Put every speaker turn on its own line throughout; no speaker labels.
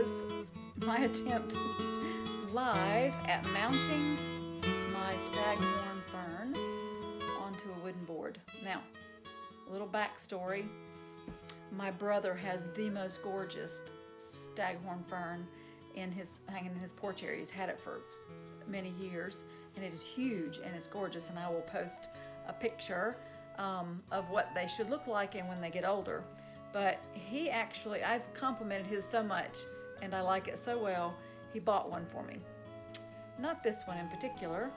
is my attempt live at mounting my Staghorn Fern onto a wooden board. Now, a little backstory. My brother has the most gorgeous Staghorn Fern hanging in his porch area. He's had it for many years, and it is huge and it's gorgeous, and I will post a picture of what they should look like and when they get older. But I've complimented his so much and I like it so well, he bought one for me. Not this one in particular,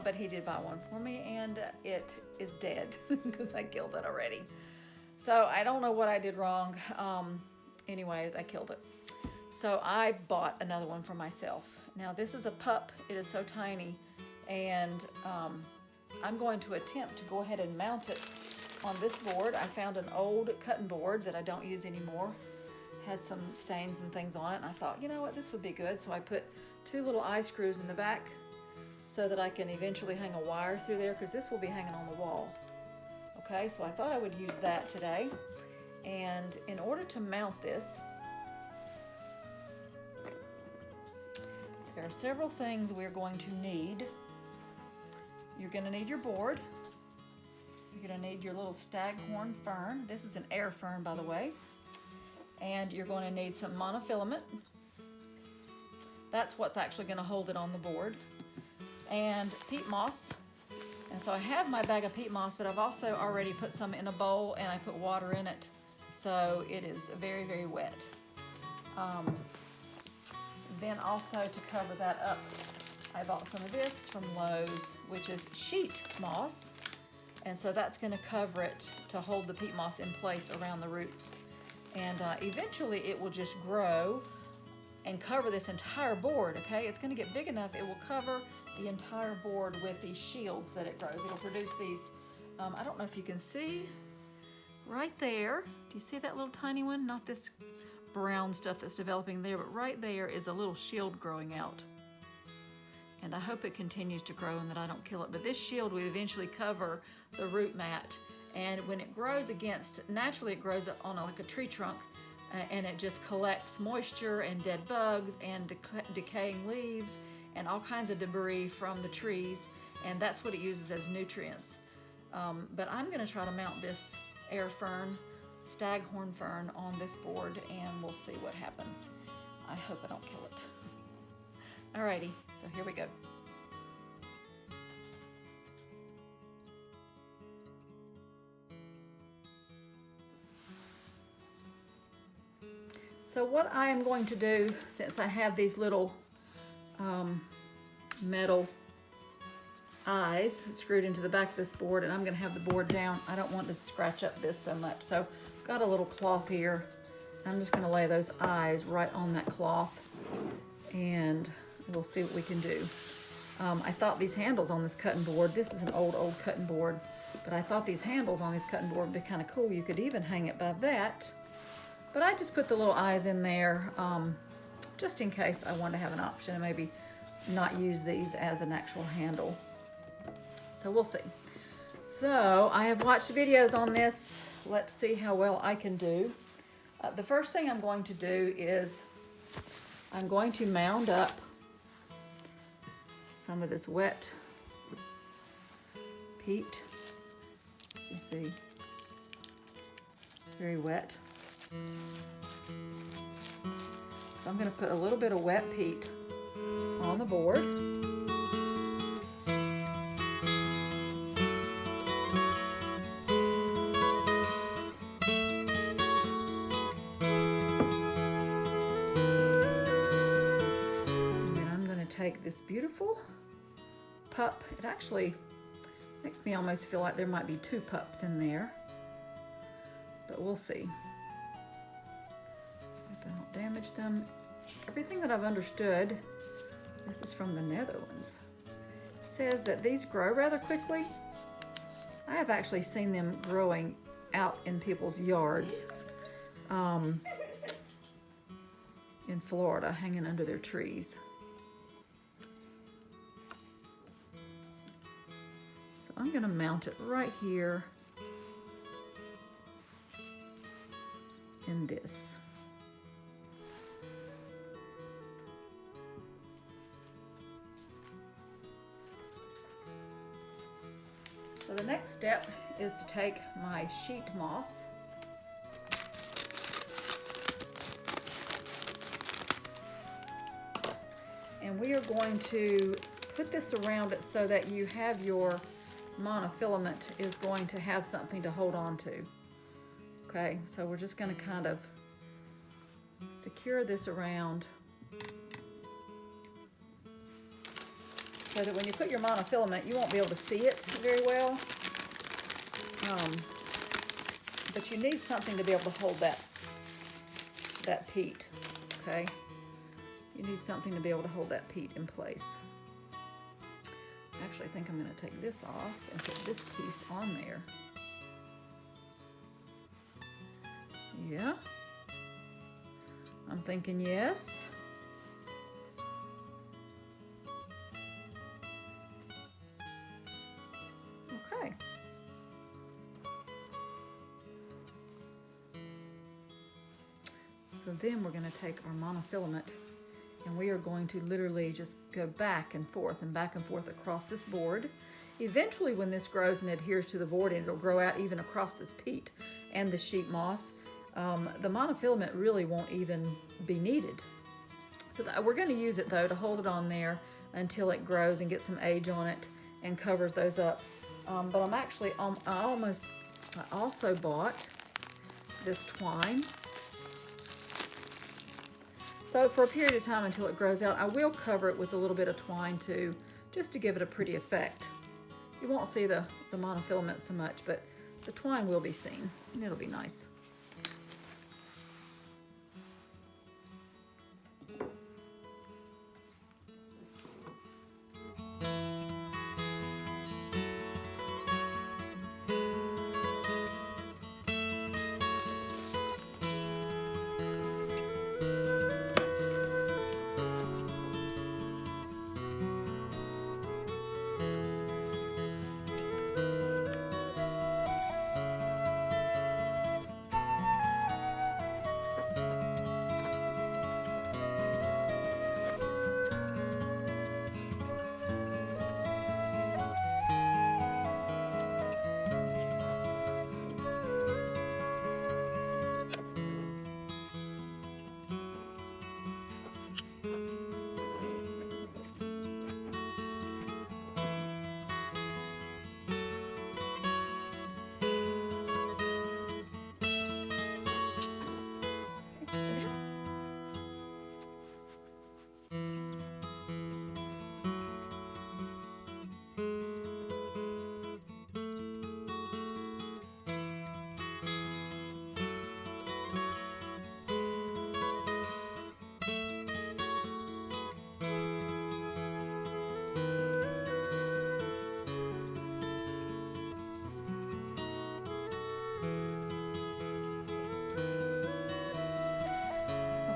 but he did buy one for me, and it is dead because I killed it already. So I don't know what I did wrong. Anyways, I killed it. So I bought another one for myself. Now this is a pup. It is so tiny, and I'm going to attempt to go ahead and mount it on this board. I found an old cutting board that I don't use anymore. Had some stains and things on it, and I thought, you know what, this would be good. So I put 2 little eye screws in the back so that I can eventually hang a wire through there, because this will be hanging on the wall. Okay, so I thought I would use that today. And in order to mount this, there are several things we're going to need. You're going to need your board. You're going to need your little Staghorn Fern. This is an air fern, by the way. And you're going to need some monofilament. That's what's actually going to hold it on the board. And peat moss. And so I have my bag of peat moss, but I've also already put some in a bowl and I put water in it. So it is very, very wet. Then also to cover that up, I bought some of this from Lowe's, which is sheet moss. And so that's going to cover it to hold the peat moss in place around the roots. And eventually it will just grow and cover this entire board, okay? It's going to get big enough, it will cover the entire board with these shields that it grows. It'll produce these, I don't know if you can see, right there. Do you see that little tiny one? Not this brown stuff that's developing there, but right there is a little shield growing out. And I hope it continues to grow and that I don't kill it. But this shield will eventually cover the root mat. And when it grows naturally it grows on like a tree trunk, and it just collects moisture and dead bugs and decaying leaves and all kinds of debris from the trees. And that's what it uses as nutrients. But I'm gonna try to mount this air fern, Staghorn Fern, on this board, and we'll see what happens. I hope I don't kill it. Alrighty, so here we go. So what I am going to do, since I have these little metal eyes screwed into the back of this board, and I'm going to have the board down, I don't want to scratch up this so much. So I've got a little cloth here. I'm just going to lay those eyes right on that cloth, and we'll see what we can do. I thought these handles on this cutting board, this is an old cutting board, but I thought these handles on this cutting board would be kind of cool. You could even hang it by that. But I just put the little eyes in there just in case I want to have an option and maybe not use these as an actual handle. So we'll see. So I have watched videos on this. Let's see how well I can do. The first thing I'm going to do is I'm going to mound up some of this wet peat. You see, it's very wet. So I'm going to put a little bit of wet peat on the board. And then I'm going to take this beautiful pup. It actually makes me almost feel like there might be 2 pups in there, but we'll see. I don't damage them. Everything that I've understood, this is from the Netherlands, says that these grow rather quickly. I have actually seen them growing out in people's yards in Florida, hanging under their trees. So I'm going to mount it right here in this. next step is to take my sheet moss and we are going to put this around it so that you have your monofilament is going to have something to hold on to. Okay, so we're just going to kind of secure this around so that when you put your monofilament, you won't be able to see it very well. But you need something to be able to hold that peat, okay? You need something to be able to hold that peat in place. Actually, I think I'm going to take this off and put this piece on there. Yeah. I'm thinking yes. Okay. So then we're going to take our monofilament and we are going to literally just go back and forth across this board. Eventually, when this grows and adheres to the board, and it'll grow out even across this peat and the sheet moss, the monofilament really won't even be needed. So we're going to use it though to hold it on there until it grows and gets some age on it and covers those up. But I'm actually, I also bought this twine. So for a period of time until it grows out, I will cover it with a little bit of twine too, just to give it a pretty effect. You won't see the monofilament so much, but the twine will be seen, and it'll be nice.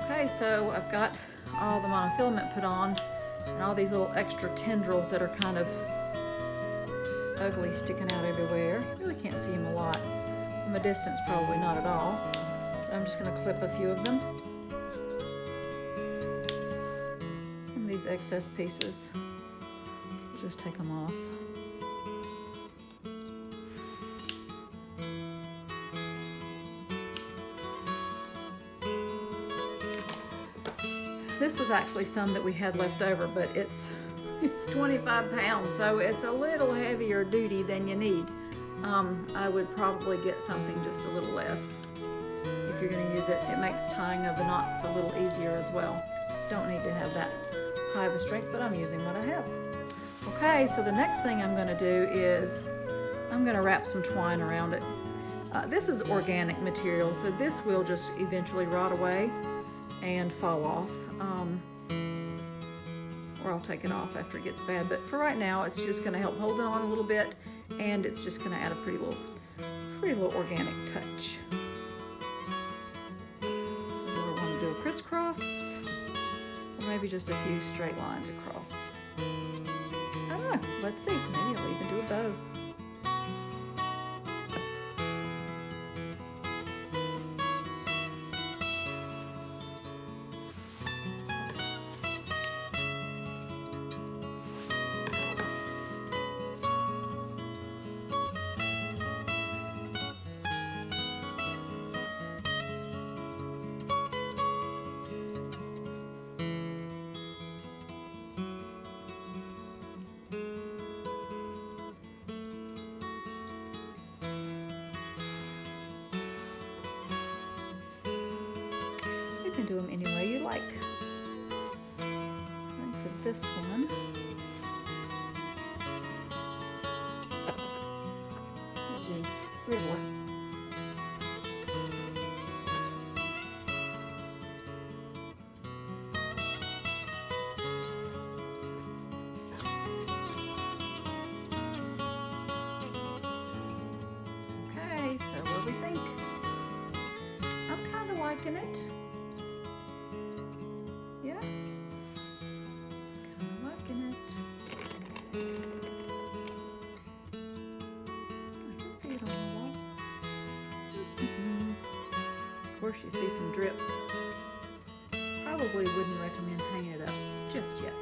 Okay, so I've got all the monofilament put on and all these little extra tendrils that are kind of ugly sticking out everywhere. You really can't see them a lot. From a distance, probably not at all. But I'm just going to clip a few of them. Some of these excess pieces, I'll just take them off. This was actually some that we had left over, but it's 25 pounds, so it's a little heavier duty than you need. I would probably get something just a little less if you're going to use it. It makes tying of the knots a little easier as well. Don't need to have that high of a strength, but I'm using what I have. Okay, so the next thing I'm going to do is I'm going to wrap some twine around it. This is organic material, so this will just eventually rot away and fall off. Or I'll take it off after it gets bad, but for right now it's just going to help hold it on a little bit, and it's just going to add a pretty little organic touch. So do I want to do a crisscross, or maybe just a few straight lines across? I don't know, let's see, maybe I'll even do a bow. can do them any way you like. And for this one, Zoom, 3 or 4. Okay, so what do we think? I'm kind of liking it. Yeah, kind of liking it. I can see it on the wall. Of course, you see some drips. Probably wouldn't recommend hanging it up just yet.